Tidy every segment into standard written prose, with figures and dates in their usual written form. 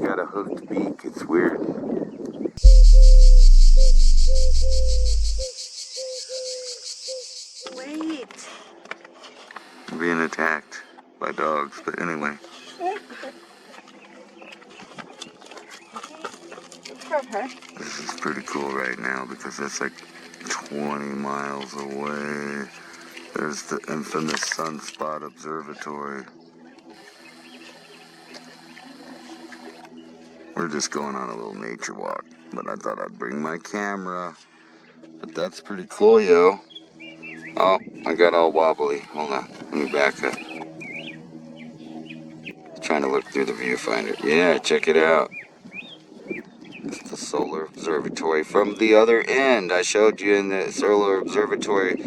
got a hooked beak. It's weird. Wait. I'm being attacked by dogs, but anyway. This is pretty cool right now because that's like 20 miles away. There's the infamous Sunspot Observatory. We're just going on a little nature walk, but I thought I'd bring my camera. But that's pretty cool, yo. Oh, I got all wobbly. Hold on, let me back up. Trying to look through the viewfinder. Yeah, check it out. It's the solar observatory from the other end. I showed you in the solar observatory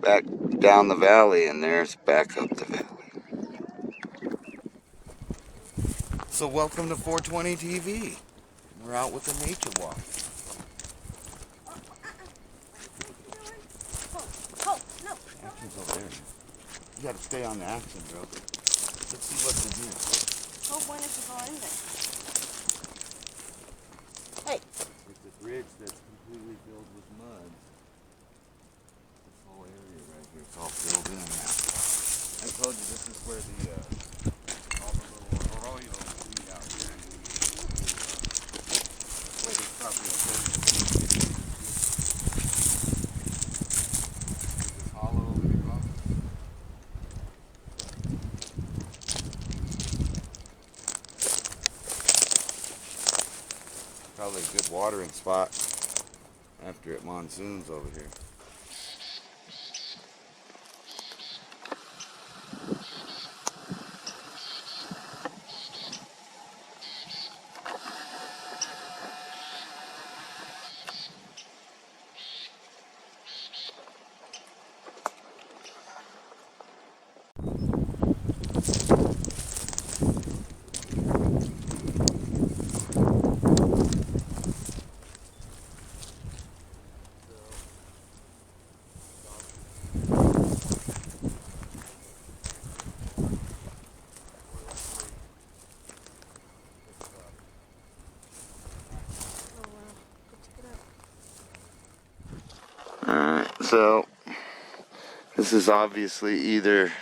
back down the valley, and there's back up the valley. So welcome to 420 TV. We're out with a nature walk. No. Action's over there. You gotta stay on the action, bro. Let's see what's in here. Oh, when is it going in there? Hey. It's a bridge that's completely filled with mud. This whole area right here, it's all filled in now. I told you this is where all the little arroyos meet out here. Wait, it's probably a this hollow over here, Bob? Probably a good watering spot after it monsoons over here. Alright, so this is obviously either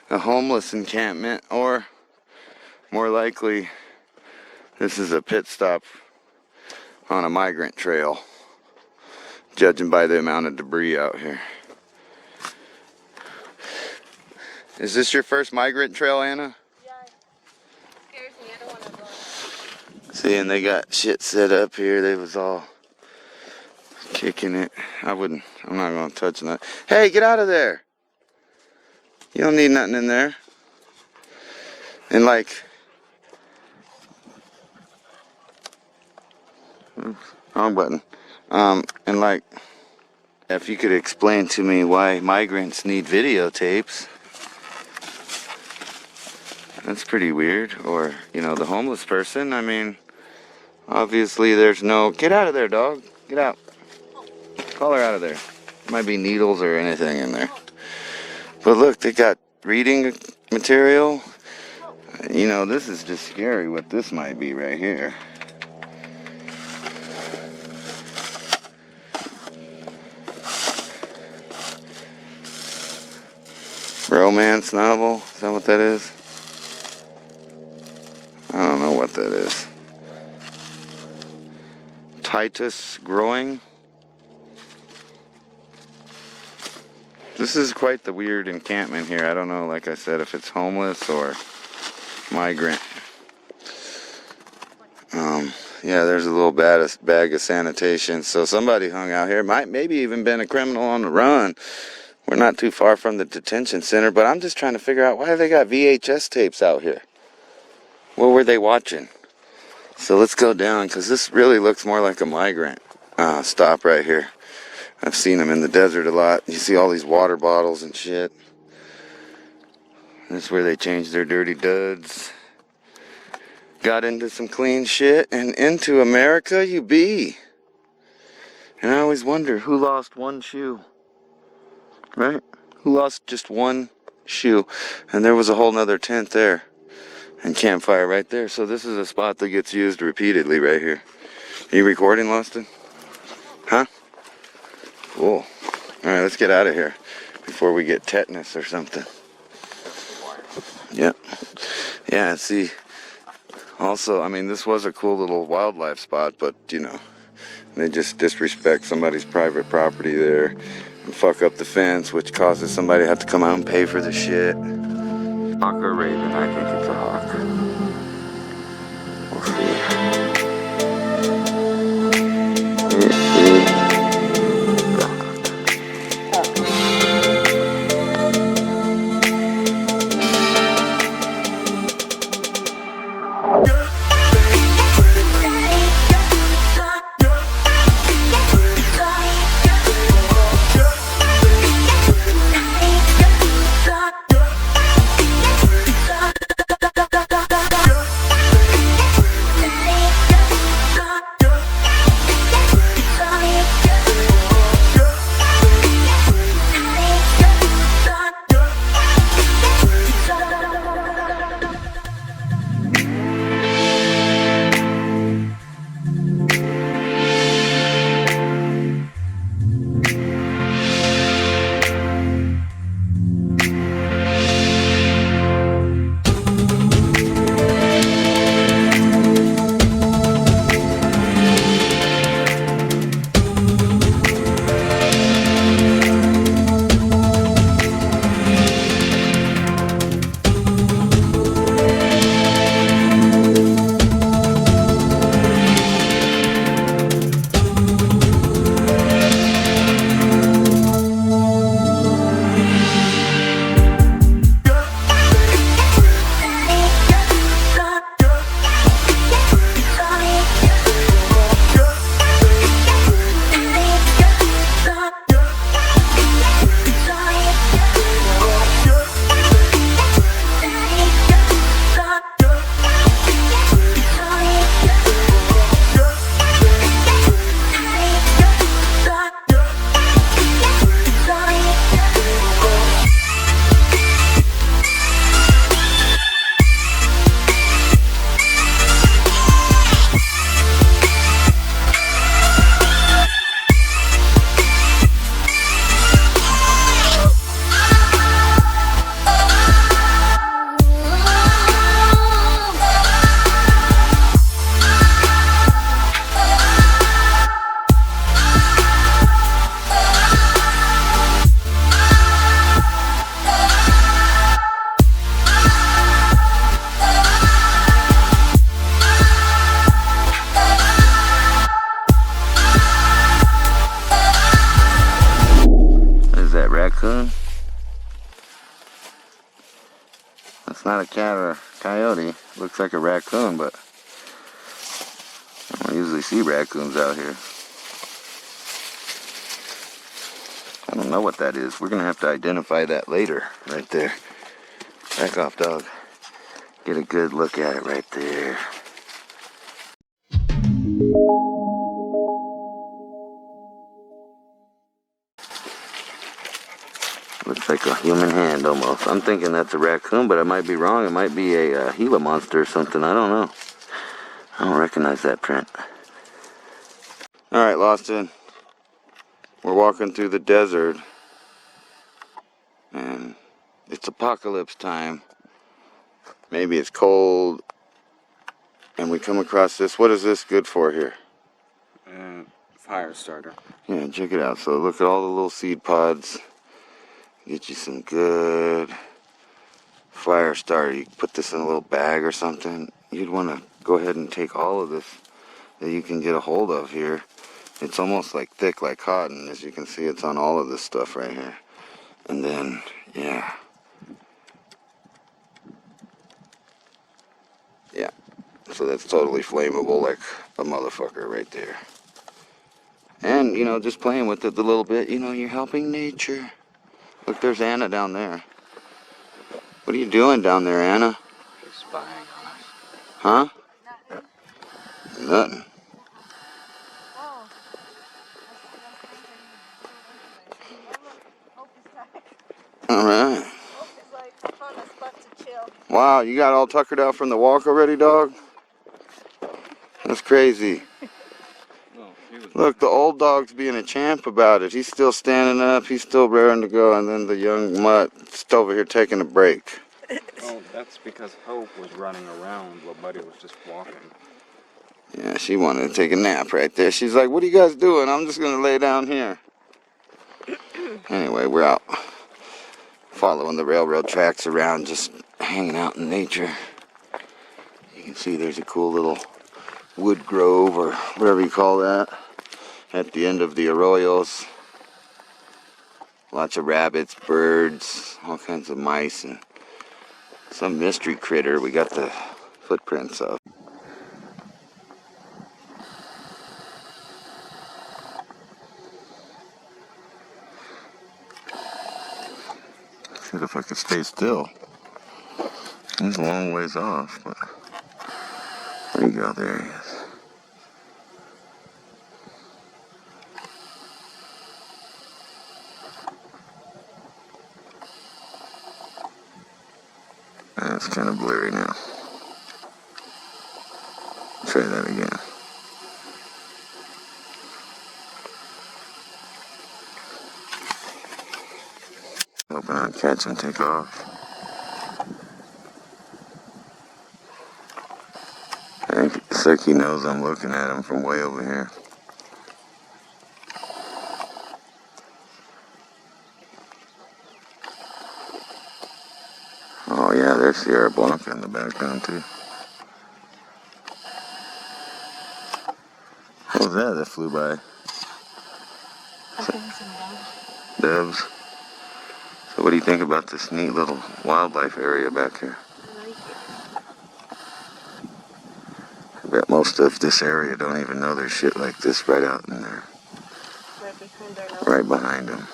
a homeless encampment or more likely this is a pit stop on a migrant trail, judging by the amount of debris out here. Is this your first migrant trail, Anna? Yeah. Scares me. I don't want to go. See, and they got shit set up here. They was all kicking it. I'm not gonna touch that. Hey, get out of there. You don't need nothing in there. And like, oops, wrong button. And like, if you could explain to me why migrants need videotapes, that's pretty weird. Or, the homeless person, I mean, obviously there's no, get out of there, dog. Get out. Call her out of there. Might be needles or anything in there. But look, they got reading material. This is just scary what this might be right here. Romance novel? Is that what that is? I don't know what that is. Titus Growing? This is quite the weird encampment here. I don't know, like I said, if it's homeless or migrant. Yeah, there's a little bag of sanitation. So somebody hung out here. Maybe even been a criminal on the run. We're not too far from the detention center, but I'm just trying to figure out why they got VHS tapes out here. What were they watching? So let's go down, because this really looks more like a migrant stop right here. I've seen them in the desert a lot. You see all these water bottles and shit. That's where they changed their dirty duds. Got into some clean shit, and into America you be. And I always wonder, who lost one shoe? Right? Who lost just one shoe? And there was a whole nother tent there. And campfire right there. So this is a spot that gets used repeatedly right here. Are you recording, Loston? Huh? Cool. Alright, let's get out of here before we get tetanus or something. Yep. Yeah, see, also, I mean, this was a cool little wildlife spot, but, you know, they just disrespect somebody's private property there and fuck up the fence, which causes somebody to have to come out and pay for the shit. Hawk or raven? I think it's a hawk. We'll see. Raccoon? That's not a cat or a coyote. Looks like a raccoon, but I don't usually see raccoons out here. I don't know what that is. We're gonna have to identify that later, right there. Back off, dog. Get a good look at it right there. Looks like a human hand almost. I'm thinking that's a raccoon, but I might be wrong. It might be a Gila monster or something. I don't know. I don't recognize that print. Alright, Loston. We're walking through the desert. And it's apocalypse time. Maybe it's cold. And we come across this. What is this good for here? Fire starter. Yeah, check it out. So look at all the little seed pods. Get you some good fire starter. You put this in a little bag or something. You'd want to go ahead and take all of this that you can get a hold of here. It's almost like thick like cotton. As you can see, it's on all of this stuff right here. And then, yeah. Yeah. So that's totally flammable like a motherfucker right there. And, you know, just playing with it a little bit. You know, you're helping nature. Look, there's Anna down there. What are you doing down there, Anna? She's spying on us. Huh? Nothing. Oh. All right. Hope is like found a spot to chill. Wow, you got all tuckered out from the walk already, dog? That's crazy. No, he was. Look, the old dog's being a champ about it. He's still standing up. He's still raring to go. And then the young mutt's over here taking a break. Oh, that's because Hope was running around while Buddy was just walking. Yeah, she wanted to take a nap right there. She's like, what are you guys doing? I'm just going to lay down here. Anyway, we're out following the railroad tracks around, just hanging out in nature. You can see there's a cool little wood grove or whatever you call that at the end of the arroyos. Lots of rabbits, birds, all kinds of mice, and some mystery critter we got the footprints of. See if I could stay still. He's a long ways off, but there you go, there he is. That's kind of blurry now. Try that again. Hoping I'll catch and take off. I think it's like he knows I'm looking at him from way over here. Oh yeah, there's Sierra Blanca in the background too. What was that flew by? I think some dogs. Doves. So what do you think about this neat little wildlife area back here? I like it. I bet most of this area don't even know there's shit like this right out in there. Right behind our nose. Right behind them.